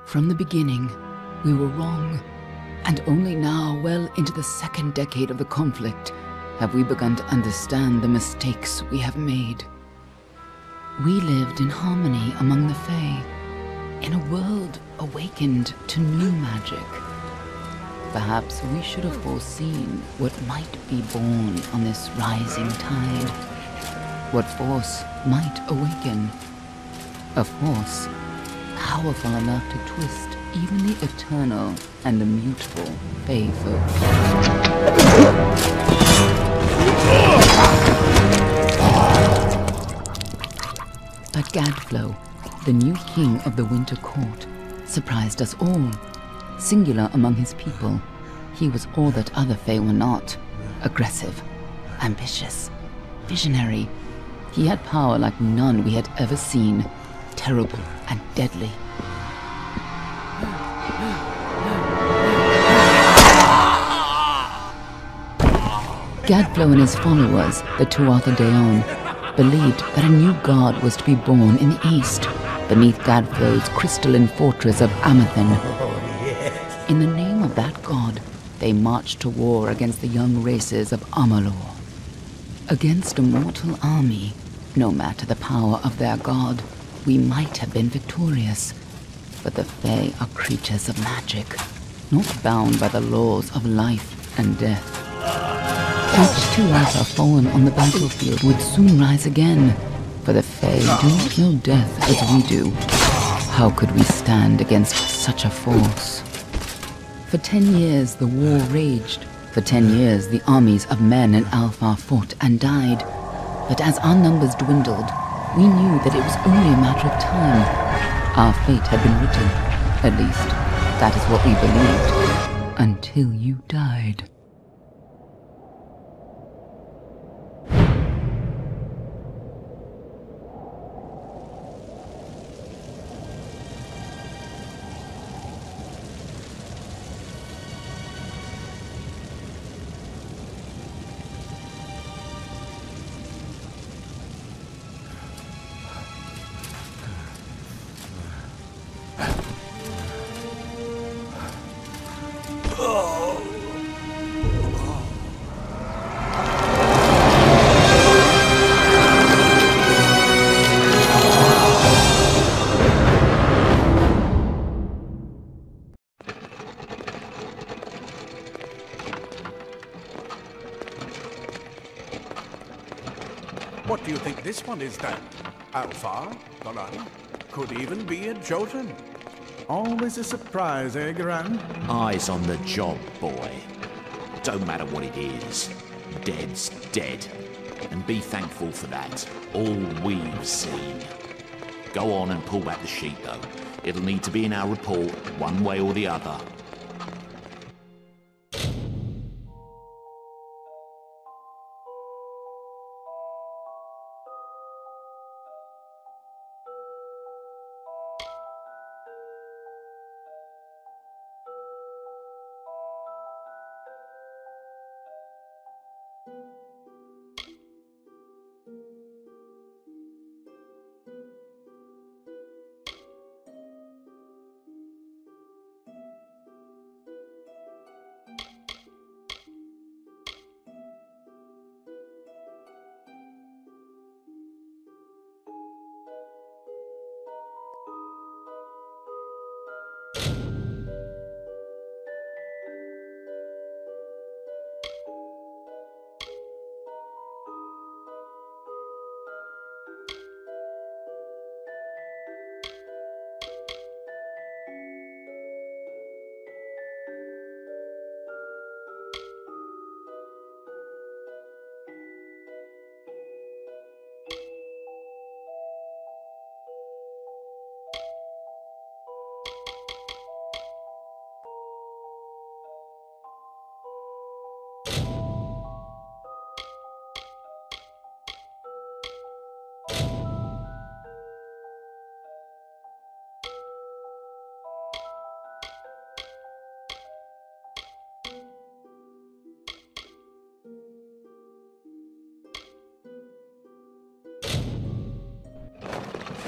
From the beginning, we were wrong. And only now, well into the second decade of the conflict, have we begun to understand the mistakes we have made. We lived in harmony among the Fae, in a world awakened to new magic. Perhaps we should have foreseen what might be born on this rising tide. What force might awaken. A force powerful enough to twist even the eternal and immutable Fae folk. But Gadflow, the new king of the Winter Court, surprised us all. Singular among his people, he was all that other Fae were not. Aggressive, ambitious, visionary. He had power like none we had ever seen, terrible and deadly. Gadflow and his followers, the Tuatha Deon, believed that a new god was to be born in the east, beneath Gadflow's crystalline fortress of Amathen. In the name of that god, they marched to war against the young races of Amalur. Against a mortal army, no matter the power of their god, we might have been victorious. But the Fae are creatures of magic, not bound by the laws of life and death. Each Tuatha fallen on the battlefield would soon rise again, for the Fae do not know death as we do. How could we stand against such a force? For 10 years the war raged. For 10 years the armies of Men and Alpha fought and died. But as our numbers dwindled, we knew that it was only a matter of time. Our fate had been written. At least, that is what we believed. Until you died. What do you think this one is then? Alpha? Garan? Could even be a Jotun. Always a surprise, eh, Garan? Eyes on the job, boy. Don't matter what it is. Dead's dead. And be thankful for that. All we've seen. Go on and pull back the sheet, though. It'll need to be in our report, one way or the other.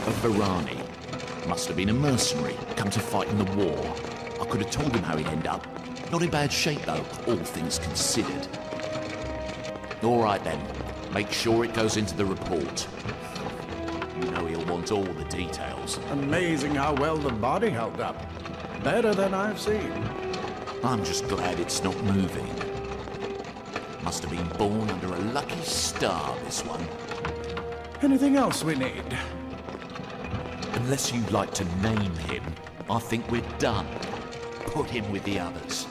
Of Varani, Must have been a mercenary, come to fight in the war. I could have told him how he'd end up. Not in bad shape, though, all things considered. All right, then. Make sure it goes into the report. You know he'll want all the details. Amazing how well the body held up. Better than I've seen. I'm just glad it's not moving. Must have been born under a lucky star, this one. Anything else we need? Unless you'd like to name him, I think we're done. Put him with the others.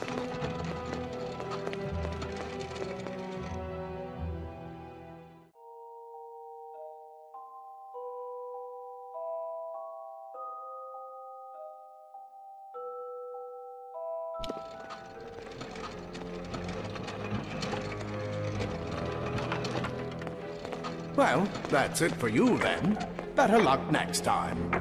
Well, that's it for you then. Better luck next time.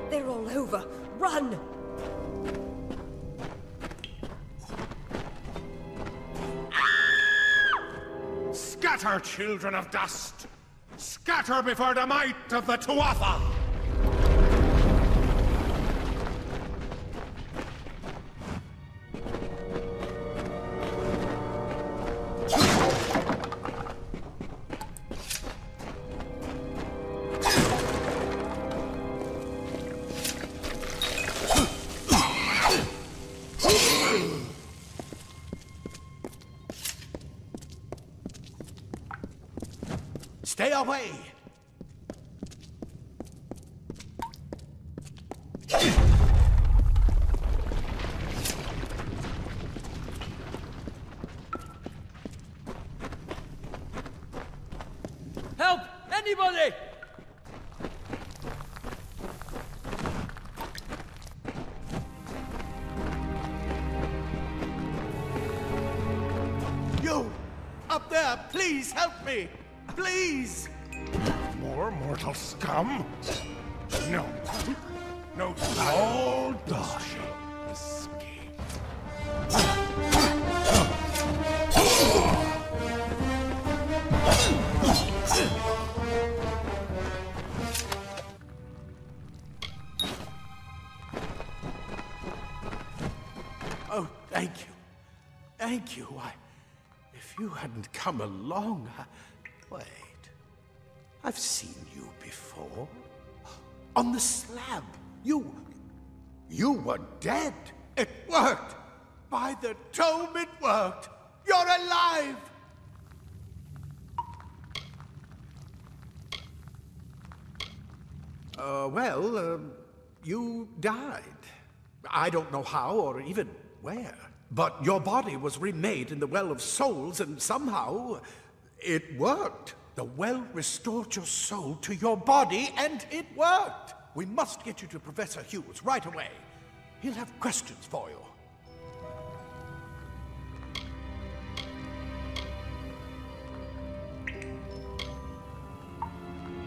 They're all over. Run! Scatter, children of dust! Scatter before the might of the Tuatha! Stay away! Somebody! You! Up there, please help me! Please! More mortal scum? No. No soul shall escape. Oh, thank you. Thank you. If you hadn't come along, Wait. I've seen you before. On the slab. You were dead. It worked. By the tome, it worked. You're alive. You died. I don't know how or even where. But your body was remade in the Well of Souls, and somehow it worked. The well restored your soul to your body, and it worked. We must get you to Professor Hughes right away. He'll have questions for you.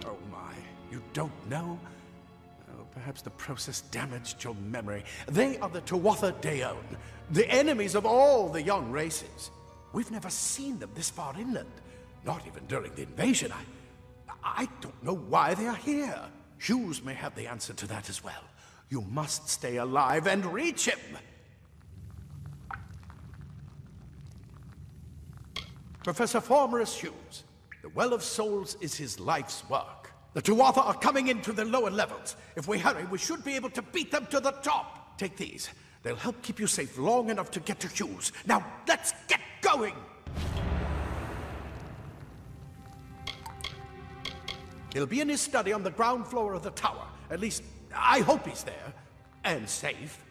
Oh my, you don't know? Perhaps the process damaged your memory. They are the Tuatha Deon, the enemies of all the young races. We've never seen them this far inland, not even during the invasion. I don't know why they are here. Hughes may have the answer to that as well. You must stay alive and reach him. Professor Formorus Hughes, the Well of Souls is his life's work. The Tuatha are coming into the lower levels. If we hurry, we should be able to beat them to the top. Take these. They'll help keep you safe long enough to get to Hughes. Now, let's get going! He'll be in his study on the ground floor of the tower. At least, I hope he's there. And safe.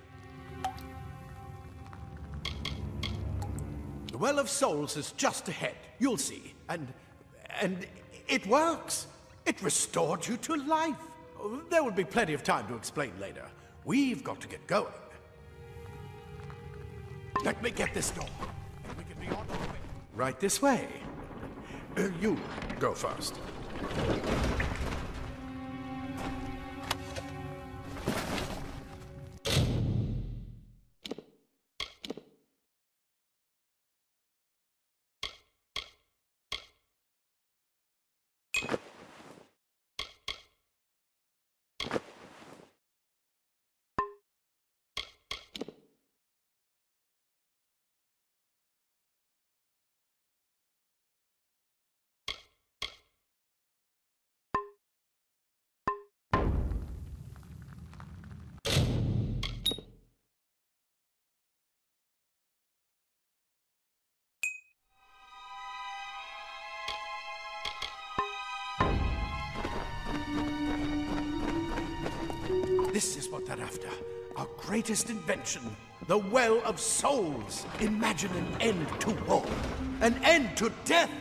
The Well of Souls is just ahead. You'll see. And it works. It restored you to life. There will be plenty of time to explain later. We've got to get going. Let me get this door. And we can be on our way. Right this way. You go first. This is what they're after. Our greatest invention. The Well of Souls. Imagine an end to war. An end to death.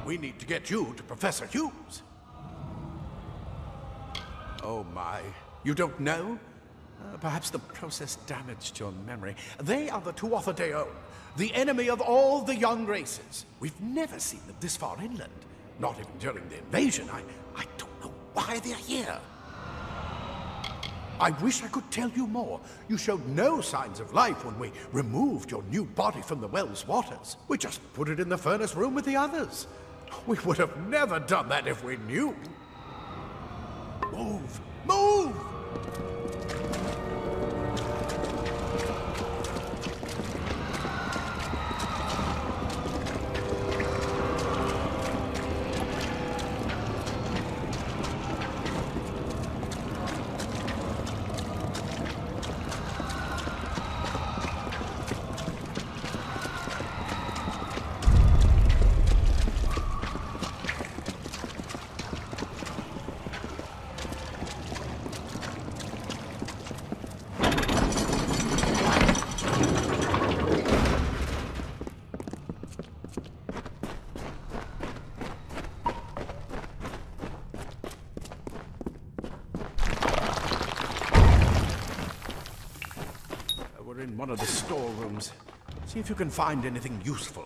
We need to get you to Professor Hughes. Oh my, you don't know? Perhaps the process damaged your memory. They are the Tuatha Deon, the enemy of all the young races. We've never seen them this far inland, not even during the invasion. I don't know why they're here. I wish I could tell you more. You showed no signs of life when we removed your new body from the well's waters. We just put it in the furnace room with the others. We would have never done that if we knew. Move! Move! one of the storerooms. See if you can find anything useful.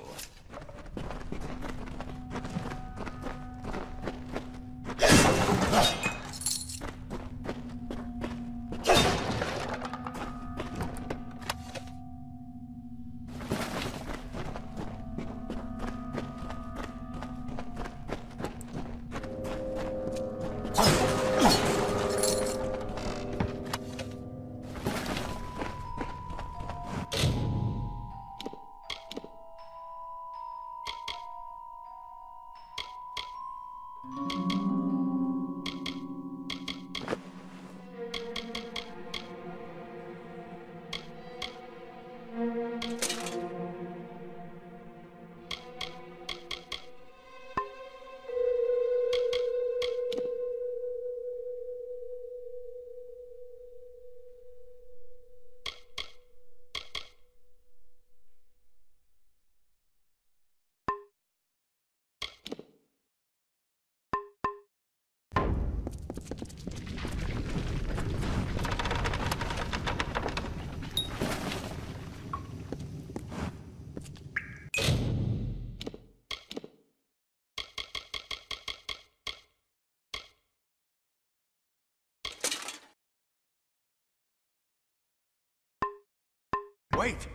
Wait!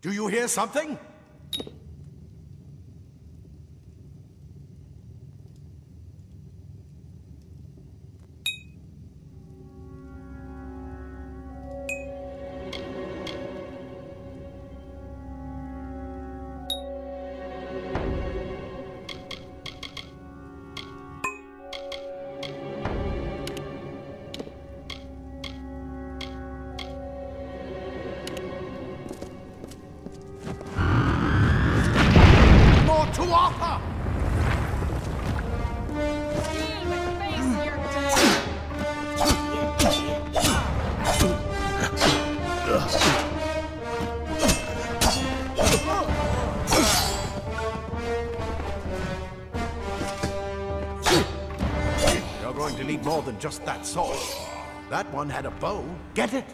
Do you hear something? More than just that sword. That one had a bow. Get it?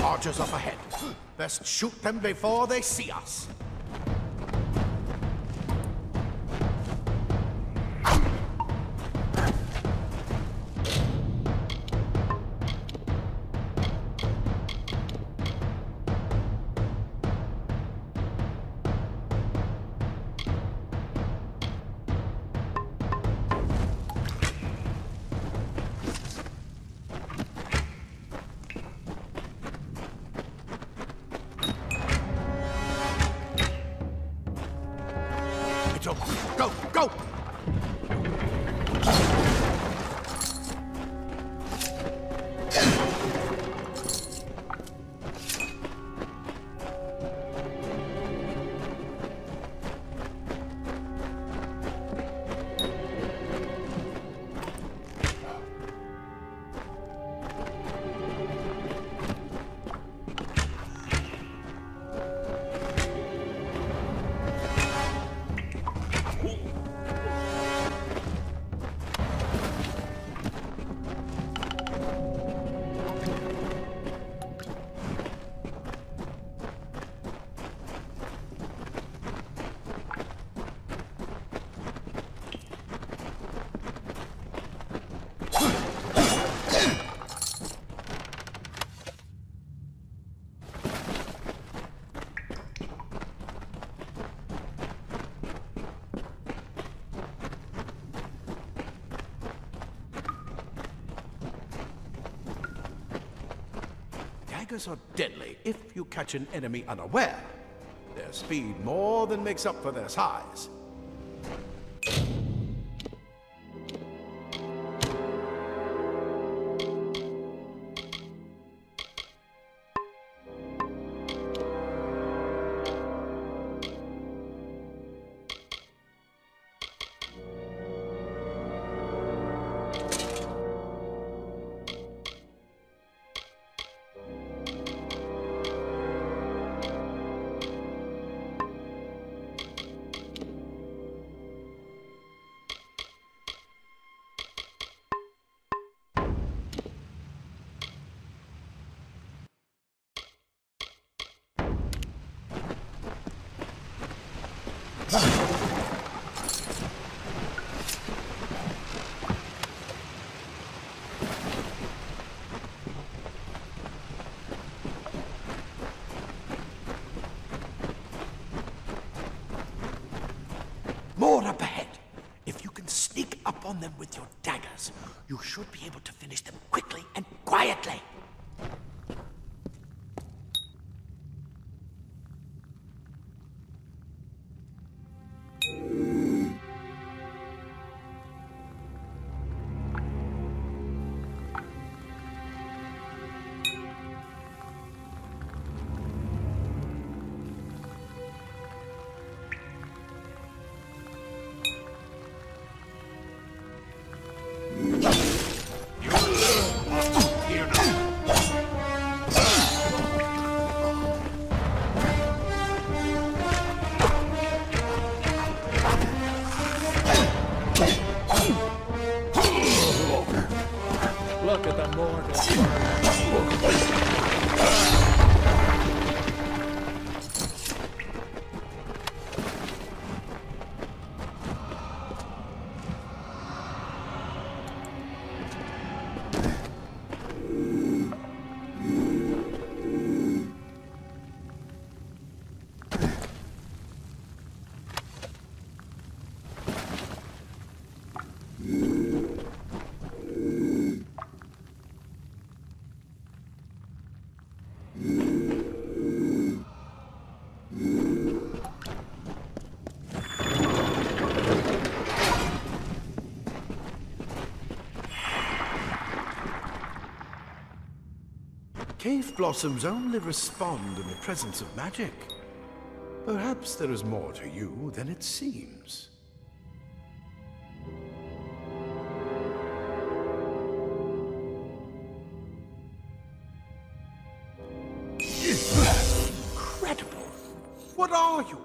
Archers up ahead. Best shoot them before they see us. Go, go! Daggers are deadly if you catch an enemy unaware. They're speed more than makes up for their size. More up ahead. If you can sneak up on them with your daggers, you should be able to finish them quickly and quietly. Look at the Morgan. Cave blossoms only respond in the presence of magic. Perhaps there is more to you than it seems. Incredible! What are you?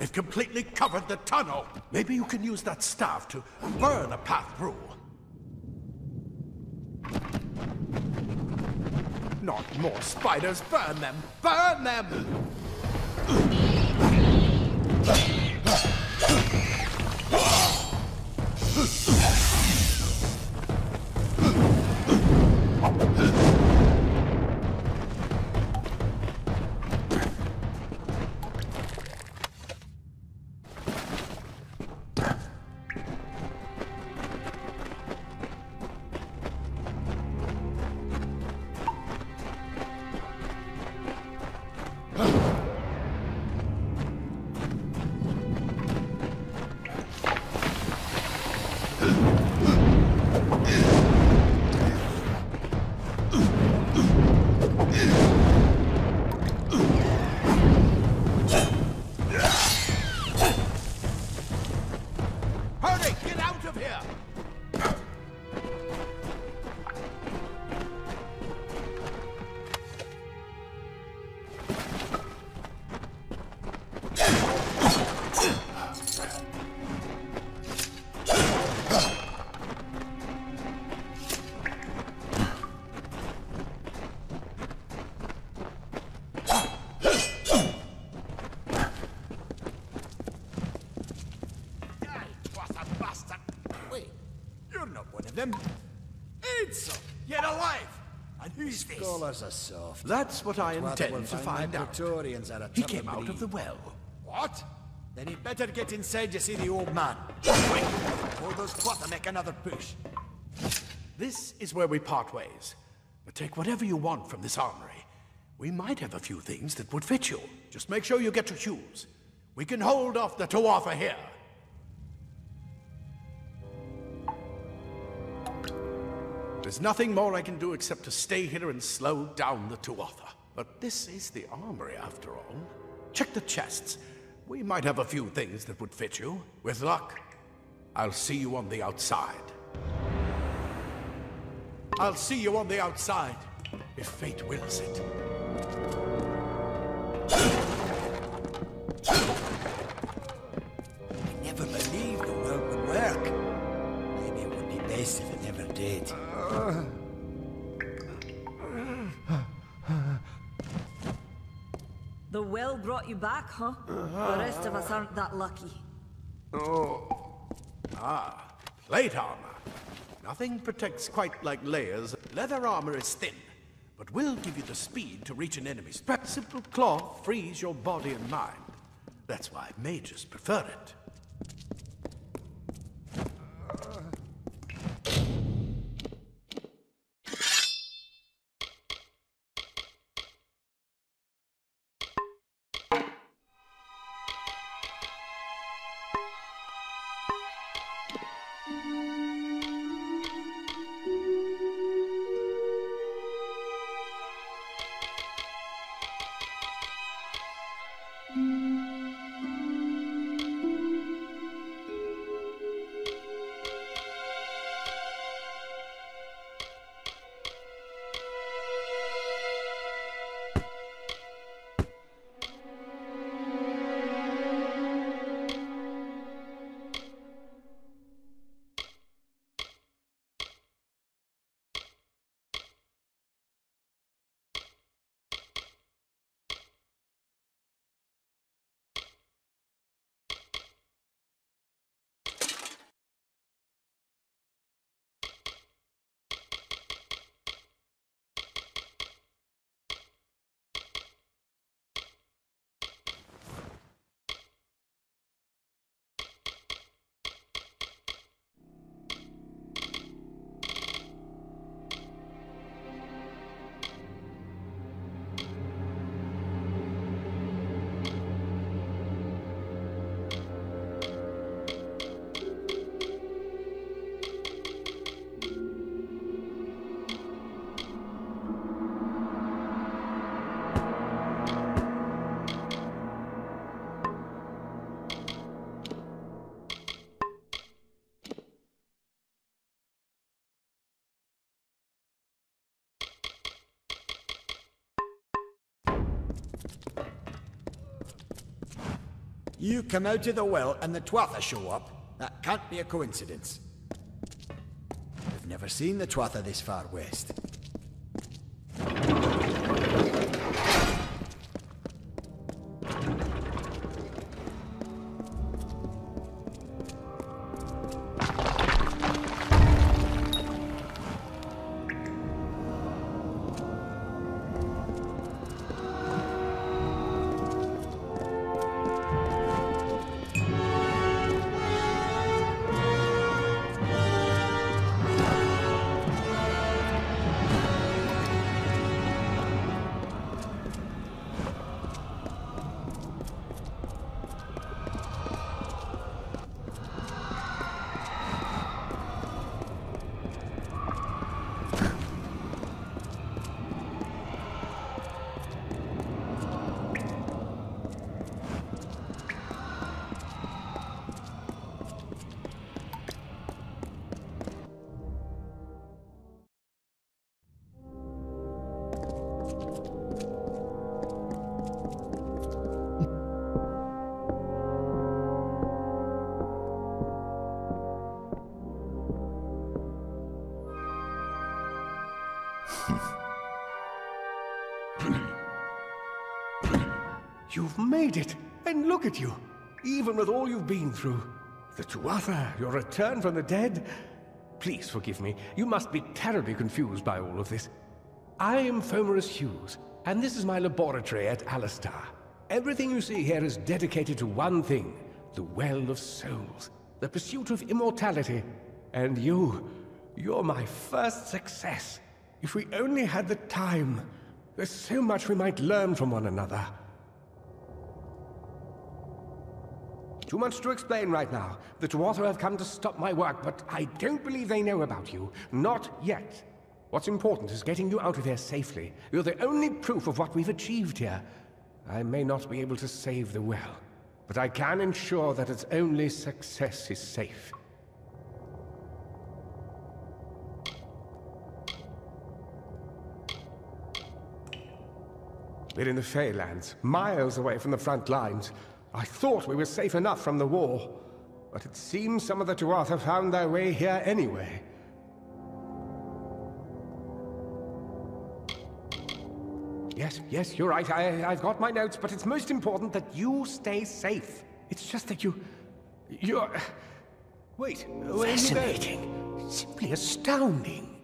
It completely covered the tunnel. Maybe you can use that staff to burn a path through. Not more spiders. Burn them! Burn them! Yet alive! And who's this? Scholars are soft. That's what I intend to find out. He came out of the well. What? Then he'd better get inside to see the old man. Wait! Hold those quatta make another push. This is where we part ways. But take whatever you want from this armory. We might have a few things that would fit you. Just make sure you get to Hughes. We can hold off the Tuatha here. There's nothing more I can do except to stay here and slow down the Tuatha. But this is the armory, after all. Check the chests. We might have a few things that would fit you. With luck, I'll see you on the outside. I'll see you on the outside, if fate wills it. I never believed the world would work. Maybe it would be best if it never did. The well brought you back, huh? The rest of us aren't that lucky. Plate armor. Nothing protects quite like layers. Leather armor is thin, but will give you the speed to reach an enemy's prep. Simple cloth frees your body and mind. That's why mages prefer it. You come out of the well and the Tuatha show up. That can't be a coincidence. I've never seen the Tuatha this far west. You've made it, and look at you, even with all you've been through. The Tuatha, your return from the dead. Please forgive me, you must be terribly confused by all of this. I am Fomerus Hughes, and this is my laboratory at Alistar. Everything you see here is dedicated to one thing, the Well of Souls, the pursuit of immortality. And you're my first success. If we only had the time, there's so much we might learn from one another. Too much to explain right now. The Tuatha have come to stop my work, but I don't believe they know about you. Not yet. What's important is getting you out of here safely. You're the only proof of what we've achieved here. I may not be able to save the well, but I can ensure that its only success is safe. We're in the Feylands, miles away from the front lines. I thought we were safe enough from the war, but it seems some of the Tuatha found their way here anyway. Yes, you're right. I've got my notes, but it's most important that you stay safe. It's just that you're... Wait, fascinating. Simply astounding.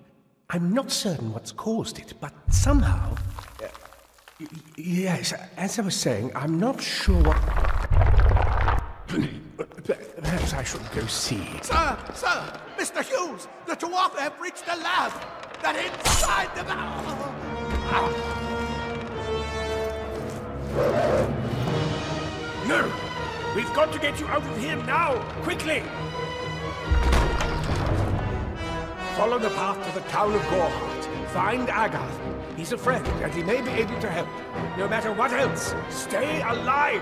I'm not certain what's caused it, but somehow... yes, as I was saying, I'm not sure what... Perhaps I should go see. Sir! Mr. Hughes! The Tuatha have reached the lab! They're inside the... No! We've got to get you out of here now! Quickly! Follow the path to the town of Gorhart. Find Agath. He's a friend, and he may be able to help. No matter what else, stay alive!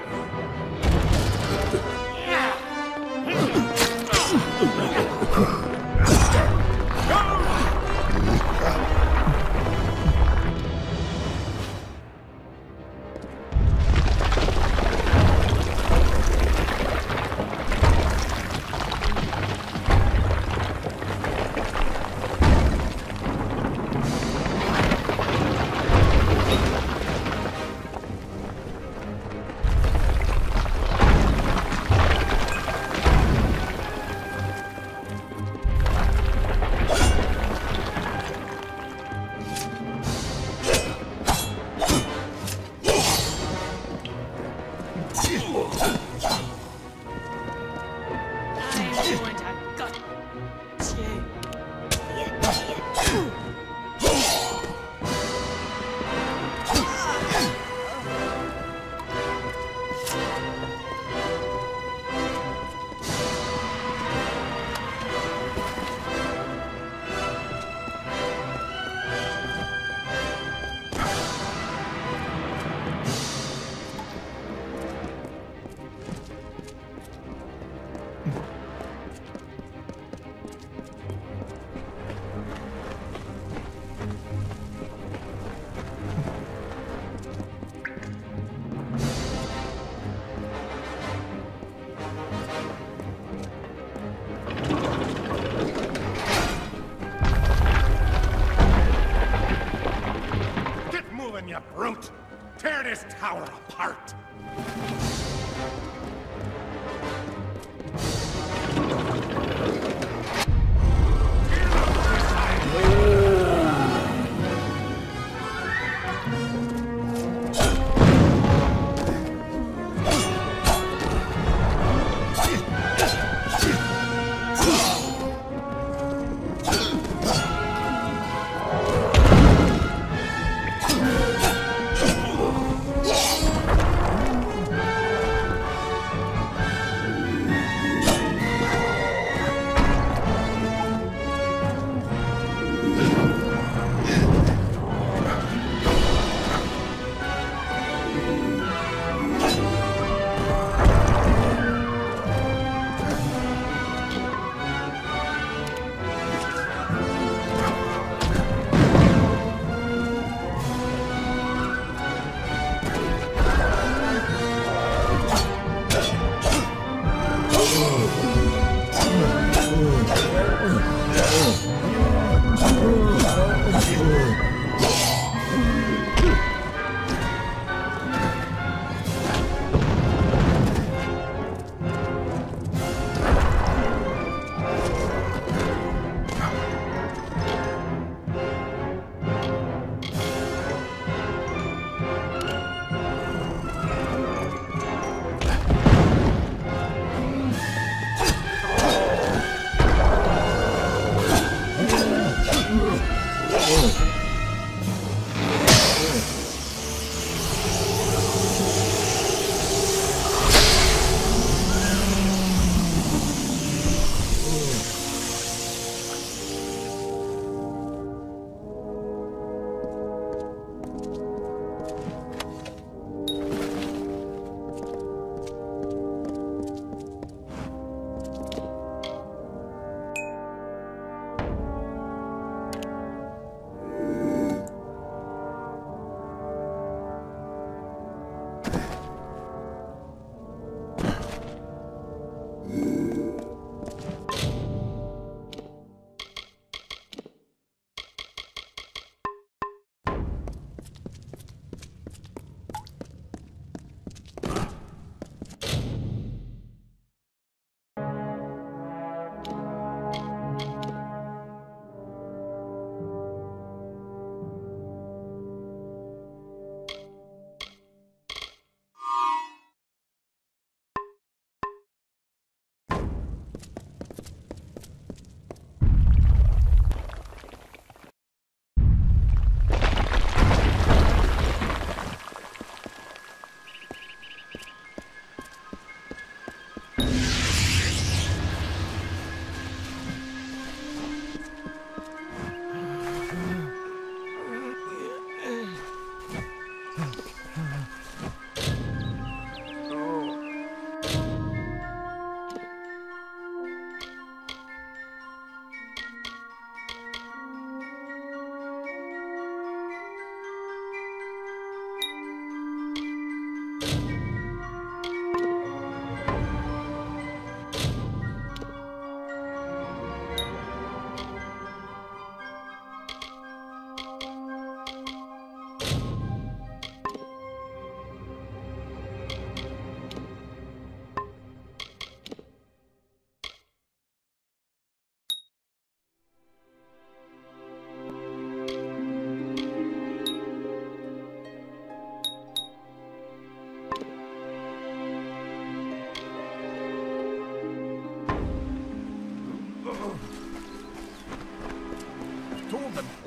this tower apart!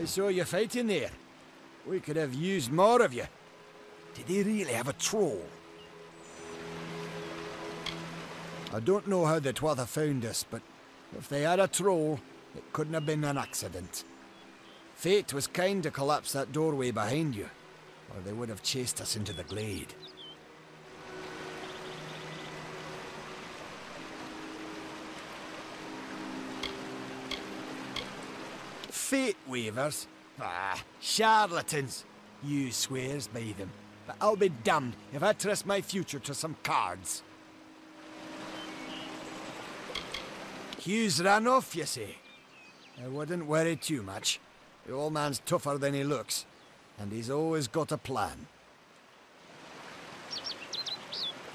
I saw you fighting there. We could have used more of you. Did they really have a troll? I don't know how the Twatha found us, but if they had a troll, it couldn't have been an accident. Fate was kind to collapse that doorway behind you, or they would have chased us into the glade. Fate weavers? Ah, charlatans. You swears by them, but I'll be damned if I trust my future to some cards. Hugh's ran off, you say? I wouldn't worry too much. The old man's tougher than he looks, and he's always got a plan.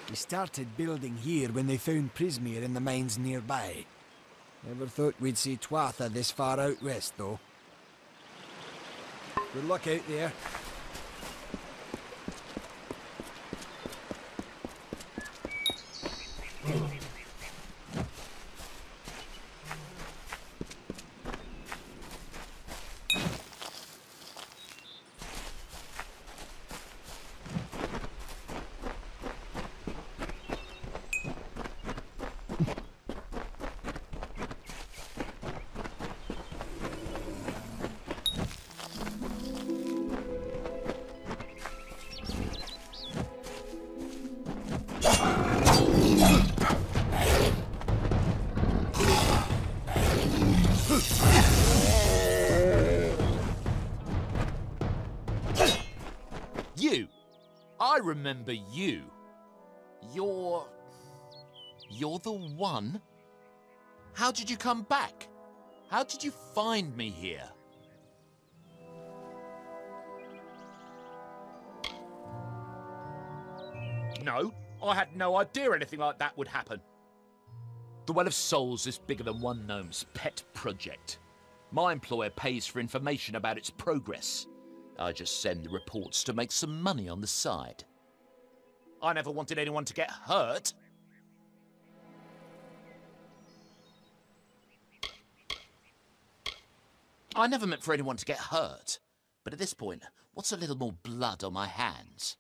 They started building here when they found Prismere in the mines nearby. Never thought we'd see Tuatha this far out west, though. Good luck out there. You! I remember you. You're the one? How did you come back? How did you find me here? No, I had no idea anything like that would happen. The Well of Souls is bigger than one gnome's pet project. My employer pays for information about its progress. I just send the reports to make some money on the side. I never wanted anyone to get hurt. I never meant for anyone to get hurt. But at this point, what's a little more blood on my hands?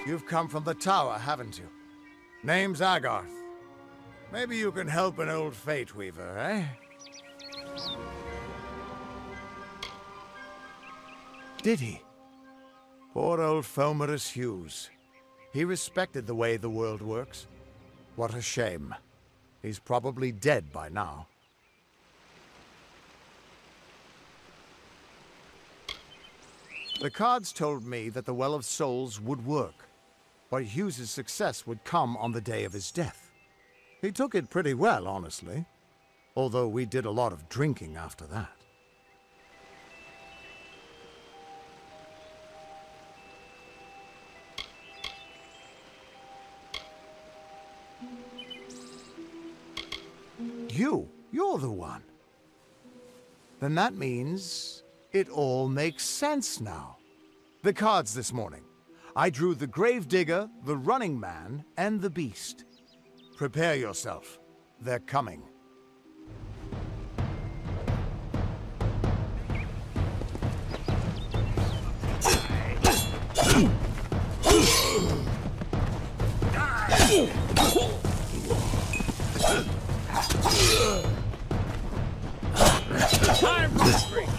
You've come from the tower, haven't you? Name's Agarth. Maybe you can help an old fate weaver, eh? Did he? Poor old Fomerus Hughes. He respected the way the world works. What a shame. He's probably dead by now. The cards told me that the Well of Souls would work, but Hughes's success would come on the day of his death. He took it pretty well, honestly, although we did a lot of drinking after that. You're the one. Then that means it all makes sense now. The cards this morning. I drew the Gravedigger, the Running Man, and the Beast. Prepare yourself. They're coming. Time for the drink!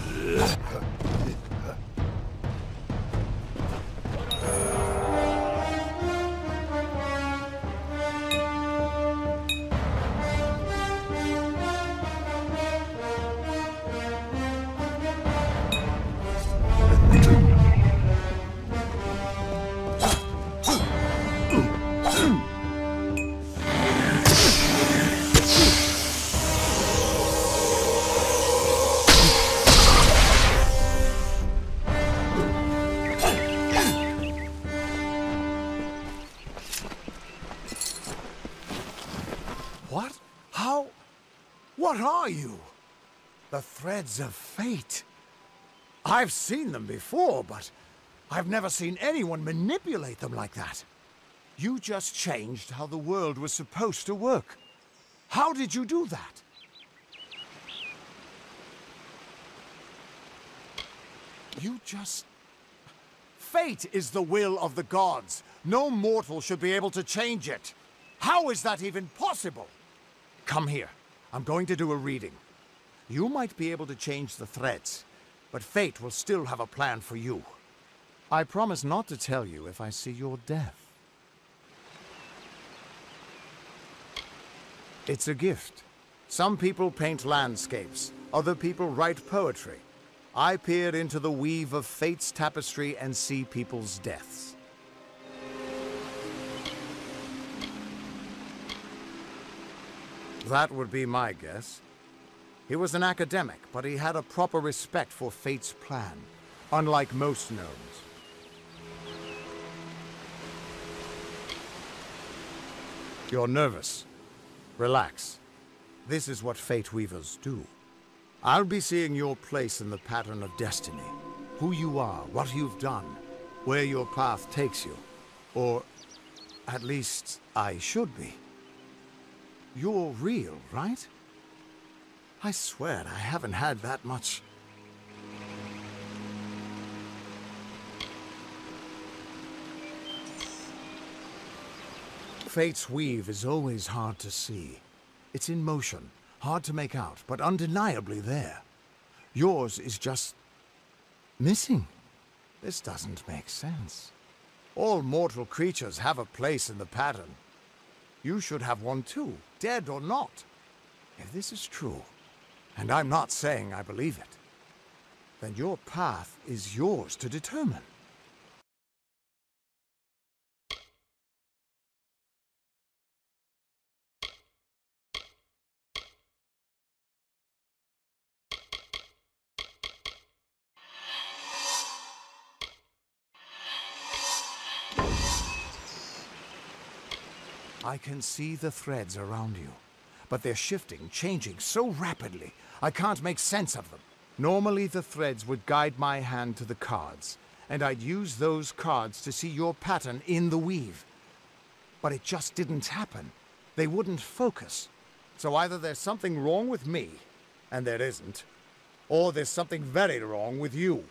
What? How? What are you? The threads of fate. I've seen them before, but I've never seen anyone manipulate them like that. You just changed how the world was supposed to work. How did you do that? You just... Fate is the will of the gods. No mortal should be able to change it. How is that even possible? Come here. I'm going to do a reading. You might be able to change the threads, but fate will still have a plan for you. I promise not to tell you if I see your death. It's a gift. Some people paint landscapes, other people write poetry. I peer into the weave of fate's tapestry and see people's deaths. That would be my guess. He was an academic, but he had a proper respect for fate's plan, unlike most gnomes. You're nervous. Relax. This is what fate weavers do. I'll be seeing your place in the pattern of destiny. Who you are, what you've done, where your path takes you. Or, at least, I should be. You're real, right? I swear I haven't had that much... Fate's weave is always hard to see. It's in motion, hard to make out, but undeniably there. Yours is just... missing. This doesn't make sense. All mortal creatures have a place in the pattern. You should have one too, dead or not. If this is true, and I'm not saying I believe it, then your path is yours to determine. I can see the threads around you, but they're shifting, changing so rapidly, I can't make sense of them. Normally the threads would guide my hand to the cards, and I'd use those cards to see your pattern in the weave. But it just didn't happen. They wouldn't focus. So either there's something wrong with me, and there isn't, or there's something very wrong with you.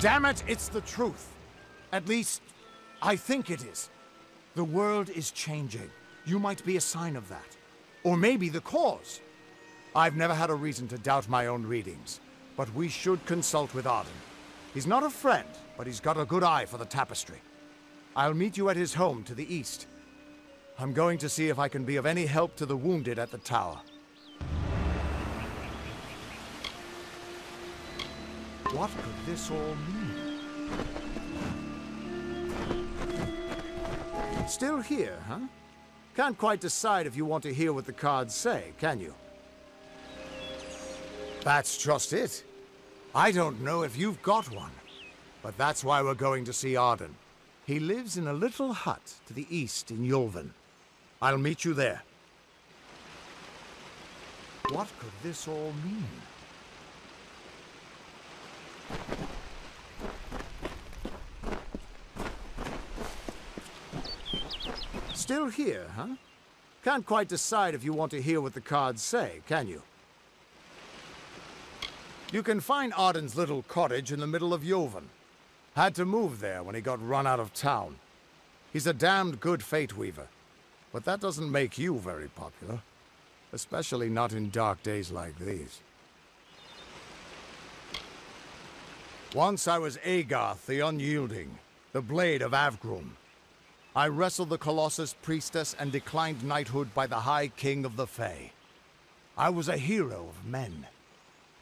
Damn it, it's the truth. At least, I think it is. The world is changing. You might be a sign of that. Or maybe the cause. I've never had a reason to doubt my own readings, but we should consult with Arden. He's not a friend, but he's got a good eye for the tapestry. I'll meet you at his home to the east. I'm going to see if I can be of any help to the wounded at the tower. What could this all mean? Still here, huh? Can't quite decide if you want to hear what the cards say, can you? That's just it. I don't know if you've got one, but that's why we're going to see Arden. He lives in a little hut to the east in Yulven. I'll meet you there. What could this all mean? Still here, huh? Can't quite decide if you want to hear what the cards say, can you? You can find Arden's little cottage in the middle of Yulven. Had to move there when he got run out of town. He's a damned good fate weaver, but that doesn't make you very popular. Especially not in dark days like these. Once I was Agarth the Unyielding, the Blade of Avgrum. I wrestled the Colossus Priestess and declined knighthood by the High King of the Fae. I was a hero of men,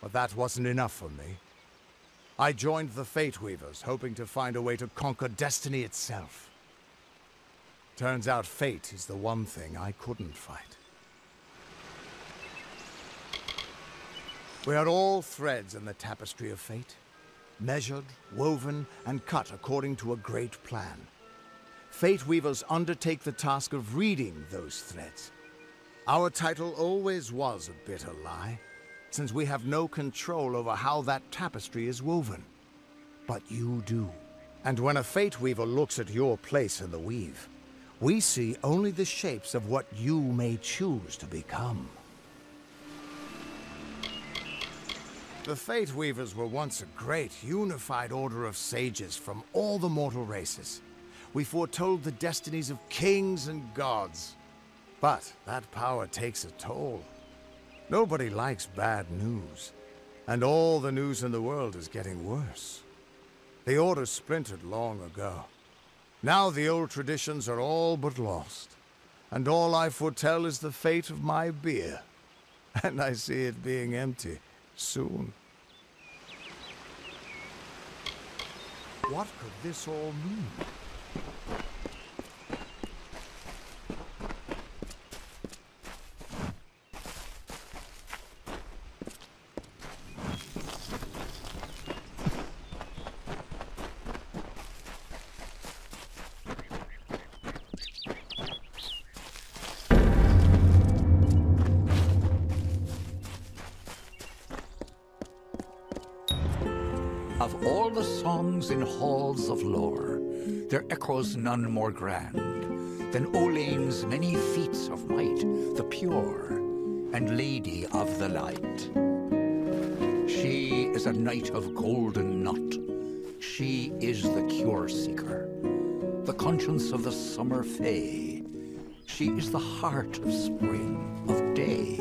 but that wasn't enough for me. I joined the Fate Weavers, hoping to find a way to conquer destiny itself. Turns out fate is the one thing I couldn't fight. We are all threads in the tapestry of fate, measured, woven, and cut according to a great plan. Fate Weavers undertake the task of reading those threads. Our title always was a bitter lie, since we have no control over how that tapestry is woven. But you do. And when a Fate Weaver looks at your place in the weave, we see only the shapes of what you may choose to become. The Fate Weavers were once a great, unified order of sages from all the mortal races. We foretold the destinies of kings and gods. But that power takes a toll. Nobody likes bad news, and all the news in the world is getting worse. The Order splintered long ago. Now the old traditions are all but lost, and all I foretell is the fate of my beer. And I see it being empty soon. What could this all mean? Of all the songs in halls of lore, there echoes none more grand than Olain's many feats of might, the pure and lady of the light. She is a knight of golden knot. She is the cure seeker, the conscience of the summer fae. She is the heart of spring, of day.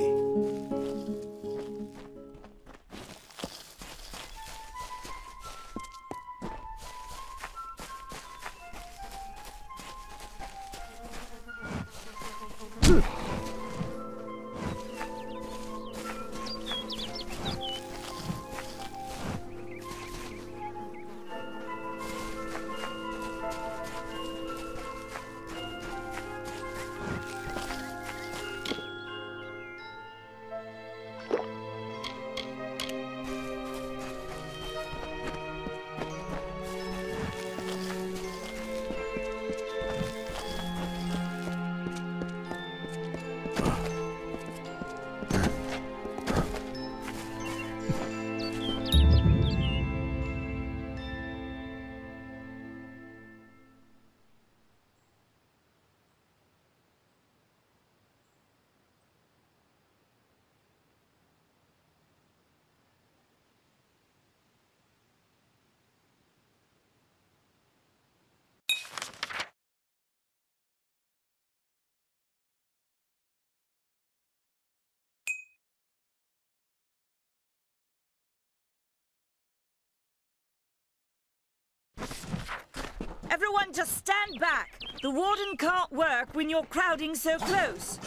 Everyone just stand back. The warden can't work when you're crowding so close.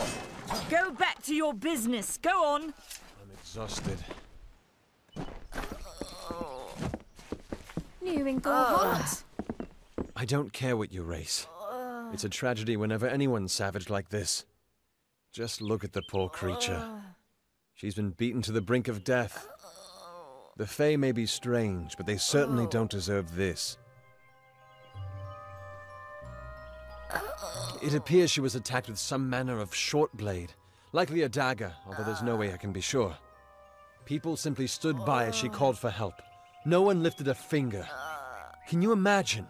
Go back to your business. Go on. I'm exhausted. New in Gorhot. I don't care what you race. It's a tragedy whenever anyone's savage like this. Just look at the poor creature. She's been beaten to the brink of death. The Fae may be strange, but they certainly don't deserve this. It appears she was attacked with some manner of short blade, likely a dagger, although there's no way I can be sure. People simply stood by as she called for help. No one lifted a finger. Can you imagine?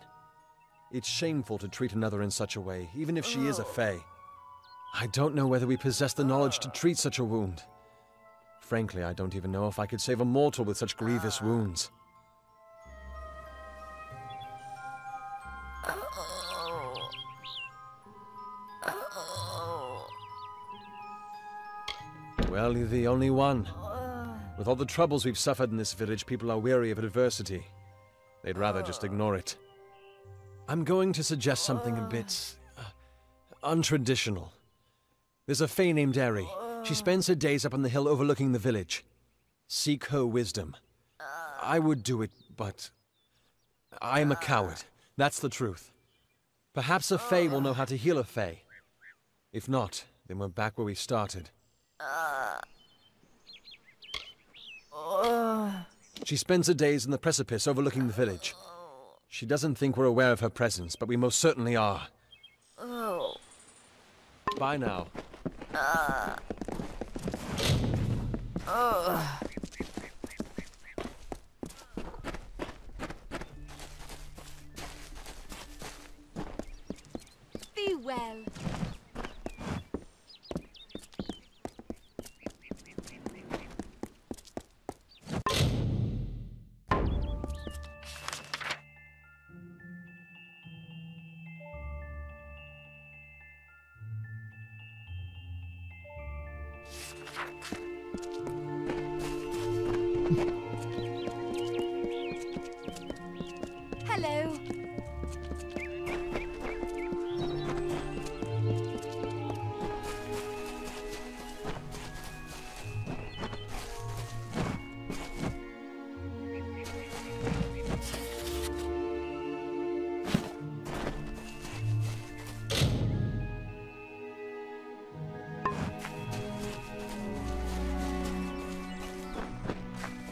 It's shameful to treat another in such a way, even if she is a Fae. I don't know whether we possess the knowledge to treat such a wound. Frankly, I don't even know if I could save a mortal with such grievous wounds. Well, you're the only one. With all the troubles we've suffered in this village, people are weary of adversity. They'd rather just ignore it. I'm going to suggest something a bit untraditional. There's a Fae named Eri. She spends her days up on the hill overlooking the village. Seek her wisdom. I would do it, but I am a coward. That's the truth. Perhaps a Fae will know how to heal a Fae. If not, then we're back where we started. She spends her days in the precipice overlooking the village. She doesn't think we're aware of her presence, but we most certainly are. Bye now. Be well. Hello.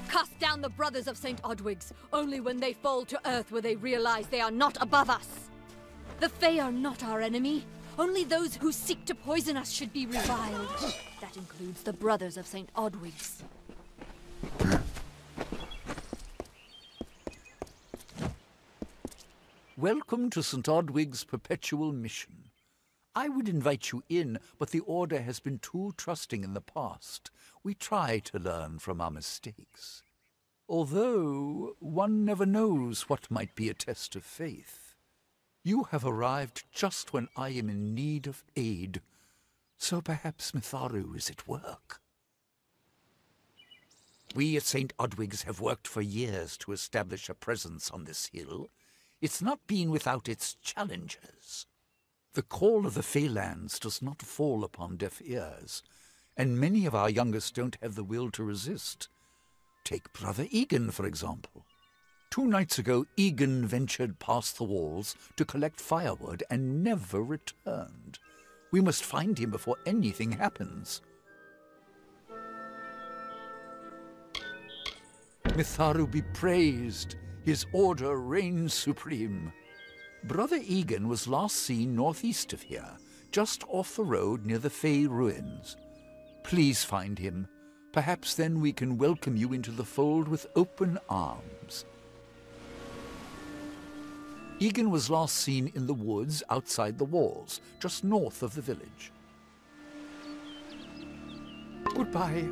Cast down the brothers of St. Odwig's. Only when they fall to earth will they realize they are not above us. The Fae are not our enemy. Only those who seek to poison us should be reviled. That includes the brothers of St. Odwig's. Welcome to St. Odwig's perpetual mission. I would invite you in, but the Order has been too trusting in the past. We try to learn from our mistakes. Although, one never knows what might be a test of faith. You have arrived just when I am in need of aid, so perhaps Mitharu is at work. We at St. Odwig's have worked for years to establish a presence on this hill. It's not been without its challenges. The call of the Feylands does not fall upon deaf ears, and many of our youngest don't have the will to resist. Take Brother Egan, for example. 2 nights ago, Egan ventured past the walls to collect firewood and never returned. We must find him before anything happens. Mitharu be praised. His order reigns supreme. Brother Egan was last seen northeast of here, just off the road near the Fey ruins. Please find him. Perhaps then we can welcome you into the fold with open arms. Egan was last seen in the woods outside the walls, just north of the village. Goodbye.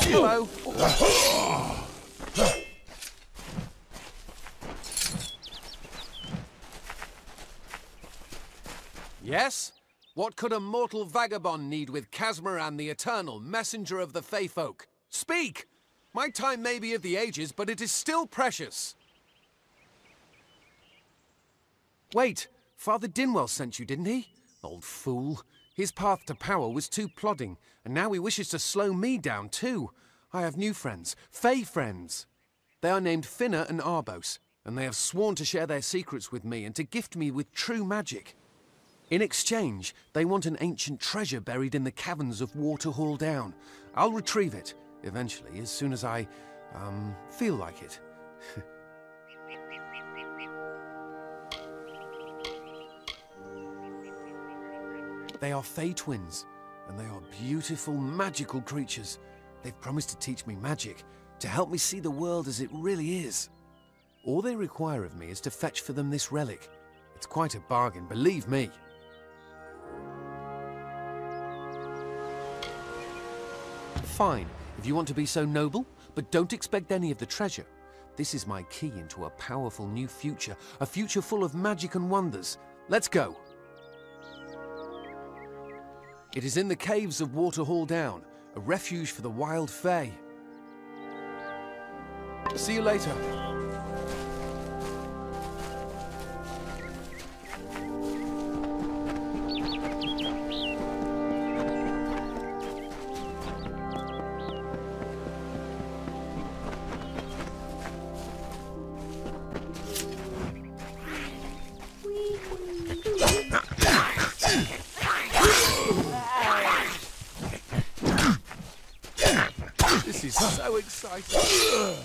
Hello. Yes? What could a mortal vagabond need with Casmaran the Eternal, messenger of the Fey folk? Speak! My time may be of the ages, but it is still precious. Wait, Father Dinwell sent you, didn't he? Old fool. His path to power was too plodding, and now he wishes to slow me down too. I have new friends, Fey friends. They are named Finna and Arbos, and they have sworn to share their secrets with me and to gift me with true magic. In exchange, they want an ancient treasure buried in the caverns of Waterhall Down. I'll retrieve it, eventually, as soon as I, feel like it. They are Fey twins, and they are beautiful, magical creatures. They've promised to teach me magic, to help me see the world as it really is. All they require of me is to fetch for them this relic. It's quite a bargain, believe me. Fine, if you want to be so noble, but don't expect any of the treasure. This is my key into a powerful new future, a future full of magic and wonders. Let's go. It is in the caves of Waterhall Down, a refuge for the wild Fey. See you later. This is so exciting.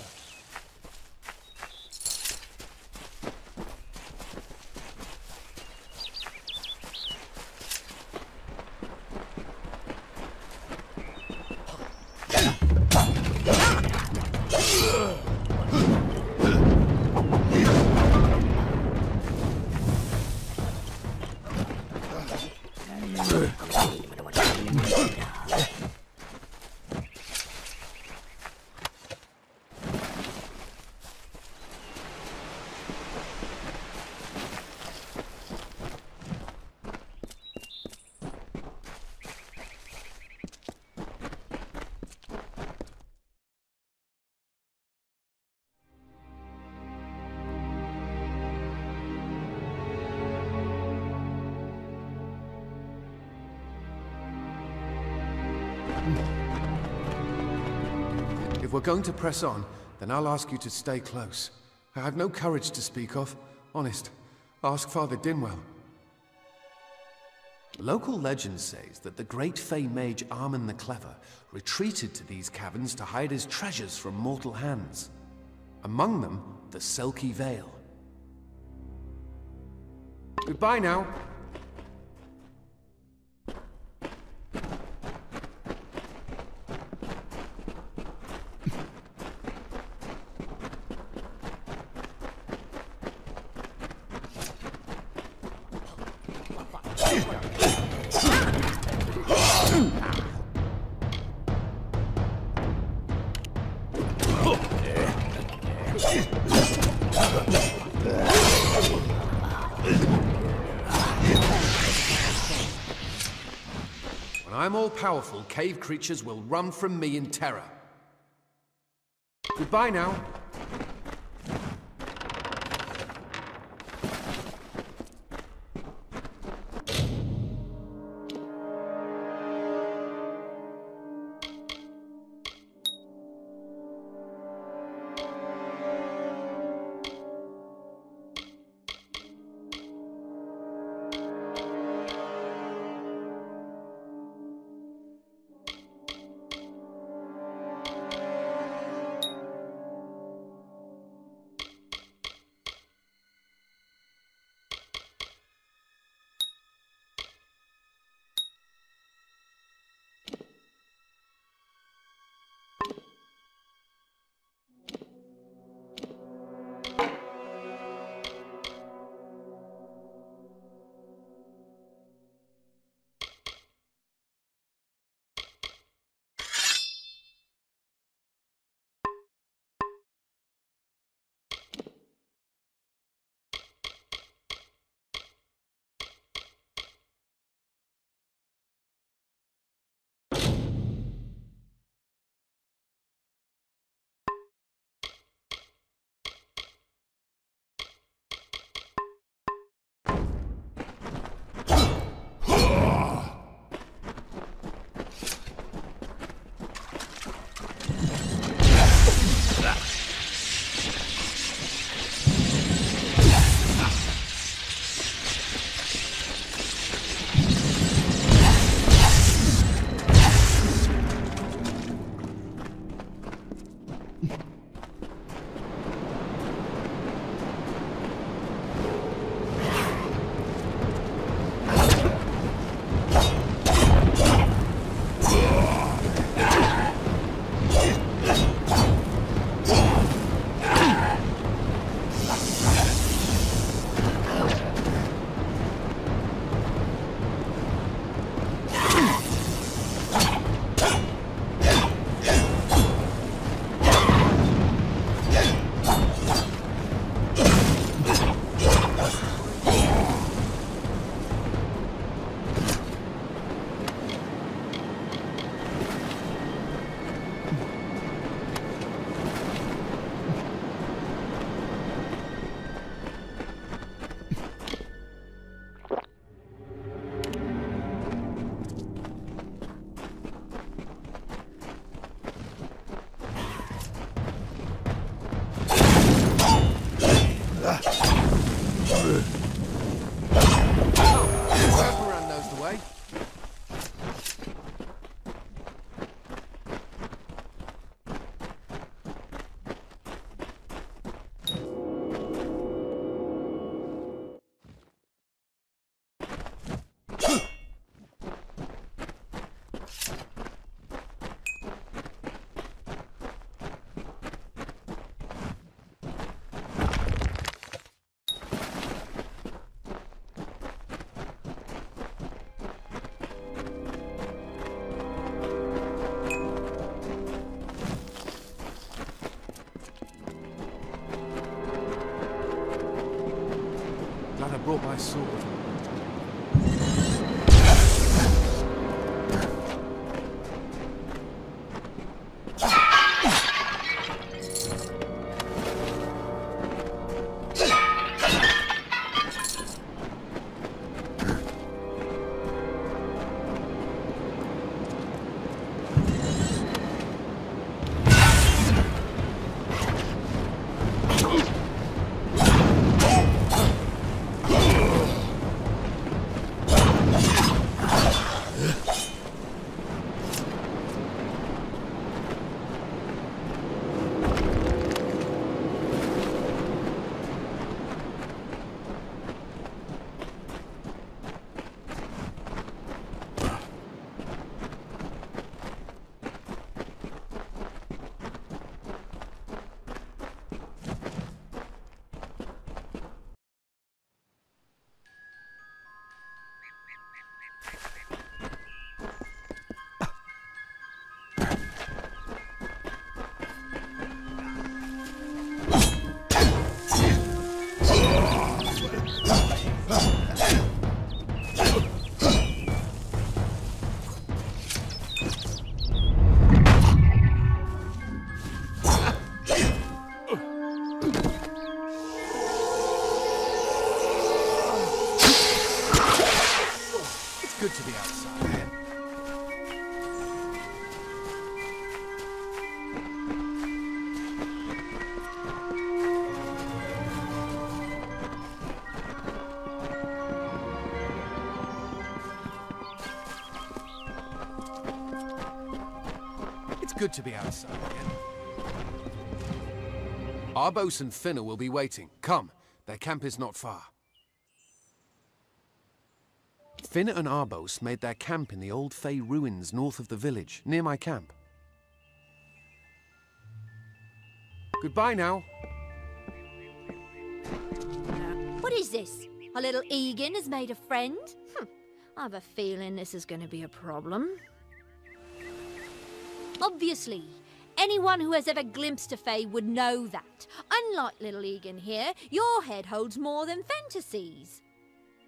If we're going to press on, then I'll ask you to stay close. I have no courage to speak of. Honest. Ask Father Dinwell. Local legend says that the great Fey mage Armin the Clever retreated to these caverns to hide his treasures from mortal hands. Among them, the Selkie Veil. Goodbye now. When I'm all-powerful, cave creatures will run from me in terror. Goodbye now. brought my sword. Good to be outside again. It's good to be outside again. Arbos and Finna will be waiting. Come, their camp is not far. Finna and Arbos made their camp in the old Fey ruins north of the village, near my camp. Goodbye now. What is this? Our little Egan has made a friend? I have a feeling this is going to be a problem. Obviously, anyone who has ever glimpsed a Fey would know that. Unlike little Egan here, your head holds more than fantasies.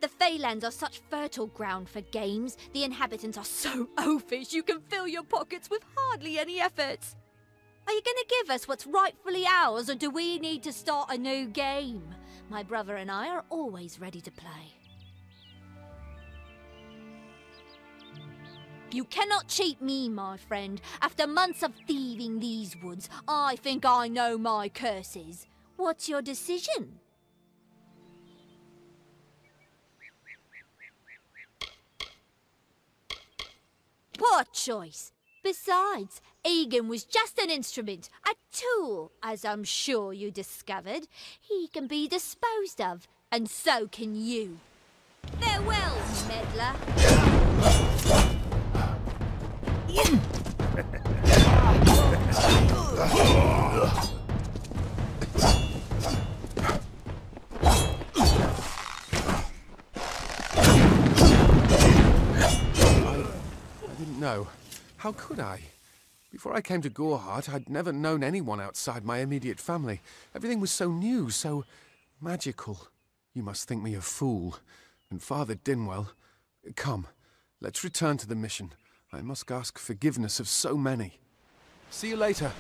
The Feylands are such fertile ground for games. The inhabitants are so oafish you can fill your pockets with hardly any effort. Are you going to give us what's rightfully ours, or do we need to start a new game? My brother and I are always ready to play. You cannot cheat me, my friend. After months of thieving these woods, I think I know my curses. What's your decision? Poor choice. Besides, Egan was just an instrument, a tool, as I'm sure you discovered. He can be disposed of, and so can you. Farewell, meddler. No. How could I? Before I came to Gorehart, I'd never known anyone outside my immediate family. Everything was so new, so magical. You must think me a fool. And Father Dinwell... Come, let's return to the mission. I must ask forgiveness of so many. See you later.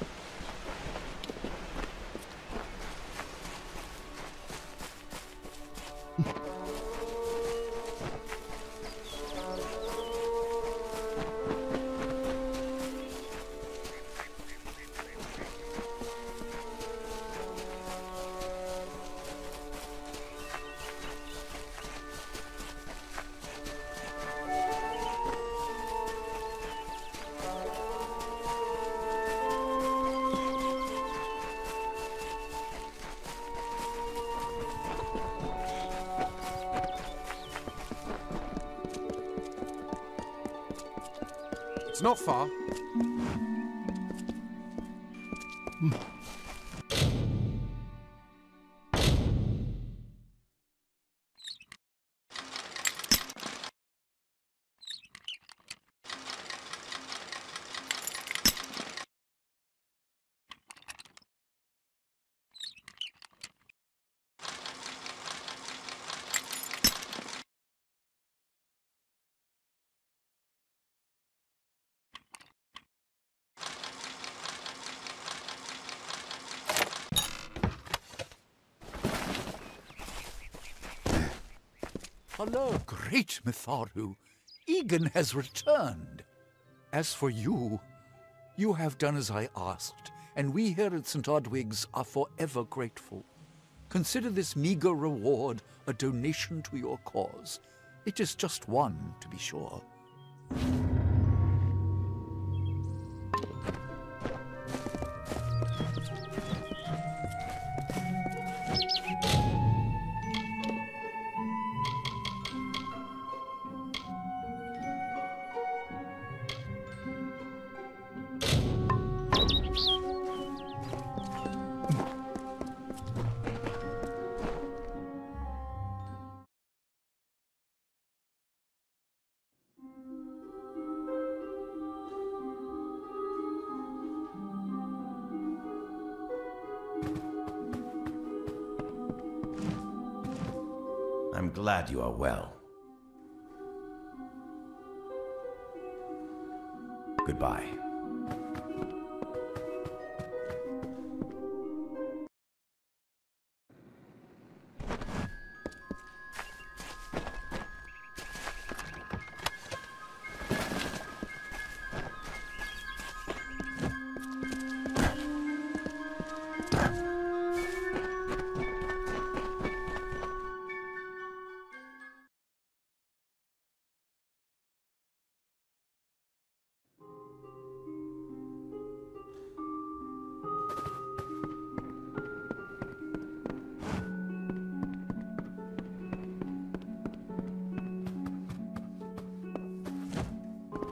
It's not far. Hello, great Mitharu. Egan has returned. As for you, you have done as I asked, and we here at St. Odwig's are forever grateful. Consider this meager reward a donation to your cause. It is just one, to be sure. I'm glad you are well. Goodbye.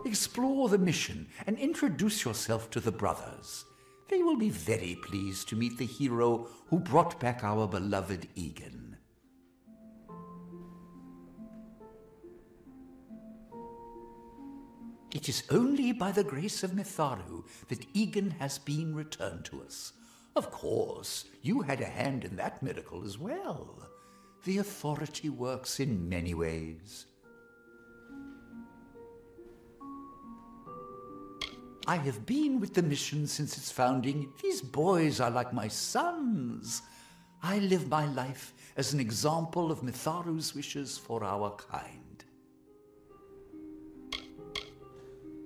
Explore the mission and introduce yourself to the brothers. They will be very pleased to meet the hero who brought back our beloved Egan. It is only by the grace of Mitharu that Egan has been returned to us. Of course, you had a hand in that miracle as well. The authority works in many ways. I have been with the mission since its founding. These boys are like my sons. I live my life as an example of Mitharu's wishes for our kind.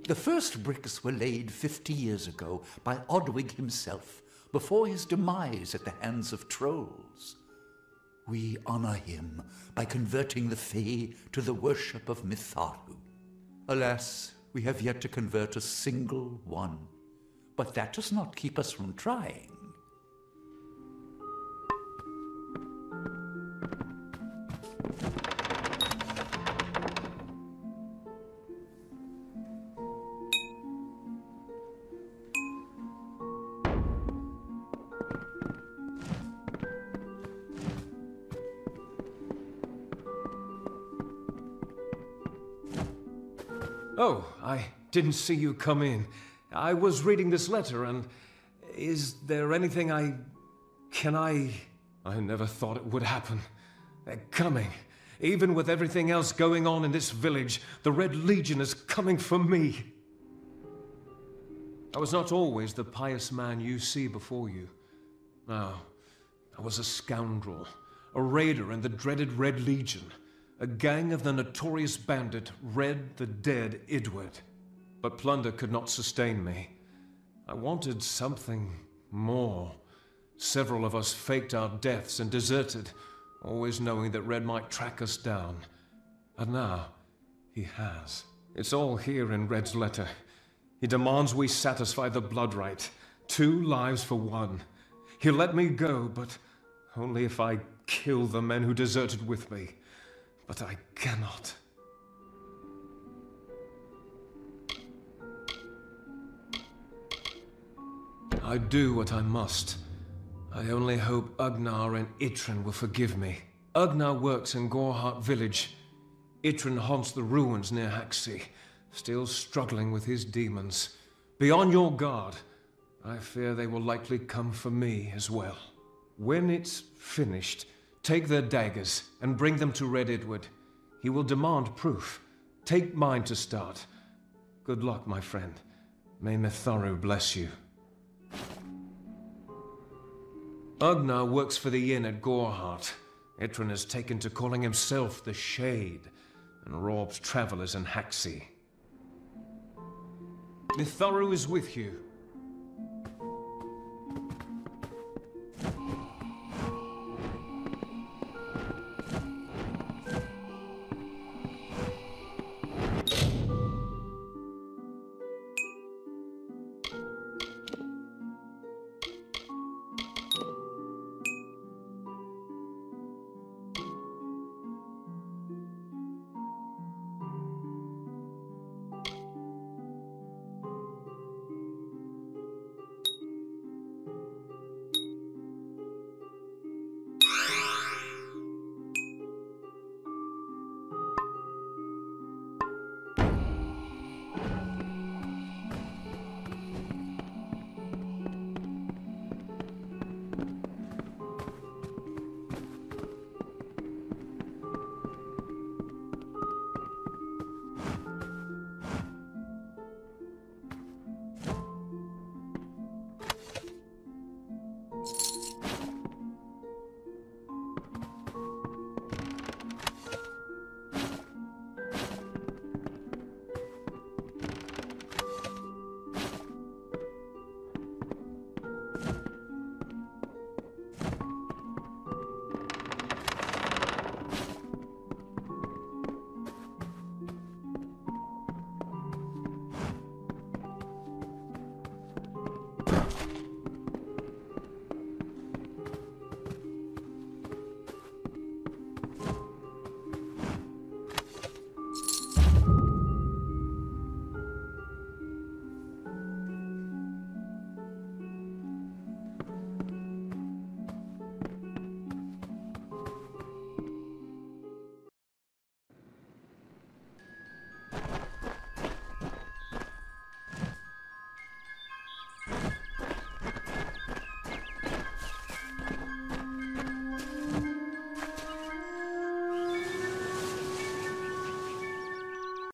The first bricks were laid 50 years ago by Odwig himself, before his demise at the hands of trolls. We honor him by converting the Fae to the worship of Mitharu. Alas, we have yet to convert a single one, but that does not keep us from trying. Oh, I didn't see you come in. I was reading this letter and... Is there anything I never thought it would happen. They're coming. Even with everything else going on in this village, the Red Legion is coming for me. I was not always the pious man you see before you. No, I was a scoundrel, a raider in the dreaded Red Legion. A gang of the notorious bandit, Red the Dead Idward. But plunder could not sustain me. I wanted something more. Several of us faked our deaths and deserted, always knowing that Red might track us down. And now, he has. It's all here in Red's letter. He demands we satisfy the blood rite. 2 lives for 1. He'll let me go, but only if I kill the men who deserted with me. But I cannot. I do what I must. I only hope Ugnar and Itrin will forgive me. Ugnar works in Gorhart village. Itrin haunts the ruins near Haxi, still struggling with his demons. Be on your guard. I fear they will likely come for me as well. When it's finished, take their daggers and bring them to Red Idward. He will demand proof. Take mine to start. Good luck, my friend. May Mitharu bless you. Ugnar works for the inn at Gorhart. Etrin has taken to calling himself the Shade, and robs travelers in Haxi. Mitharu is with you.